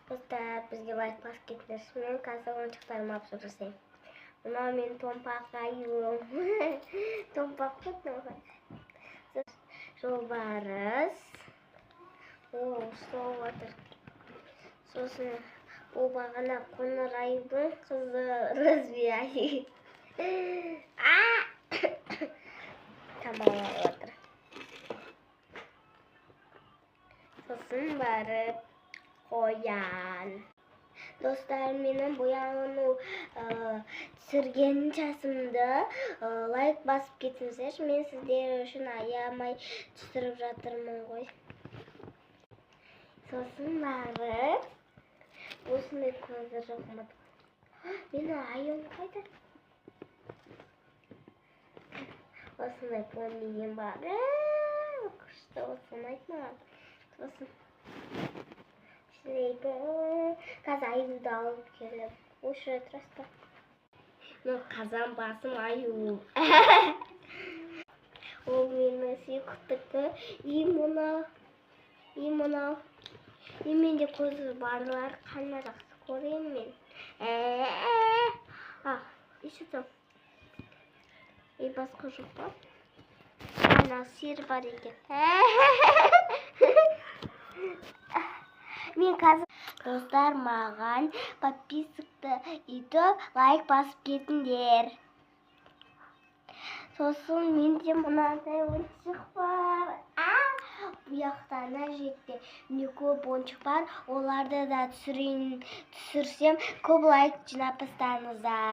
Dostlar, bizge lайк басып кетіңіздерші. Мен қазір ойыншықтарымды алып жасайын. Мынау менің томпақ аюым. Томпақ қой, томпақ. Жолбарыс. Ұстап отыр. Сосын ол бағана қоңыр аюдың қызы Розбия. Тамалап отыр. Сосын барып қоян. Dostlar, менің бояну түсірген жасымды лайк басып кетіңіздерші. Мен сіздер үшін аямай түсіріп жатырмын ғой. Сосын барып осындай көзі жоқмады. Менің аюм қайда? Осындай помиім бар. Күшті осыны айтмаған. Сосын қазір аюды алып келіп. Осы тұрасты. Мен қазан басым аю. Ол менің сүйіктікі. Мынау. Менде көзі барлар қана жақсы көремін мен. Еще там. Басқа жоқ па? Ана сиыр бар екен. Мен қазір достар, маған подписокты етіп лайк басып кетіңдер. Сосын менде мынандай ойыншық бар. Бұяқта ана жерде не көп ойыншық бар. Оларды да түсірсем көп лайк жинап тастаңыздар.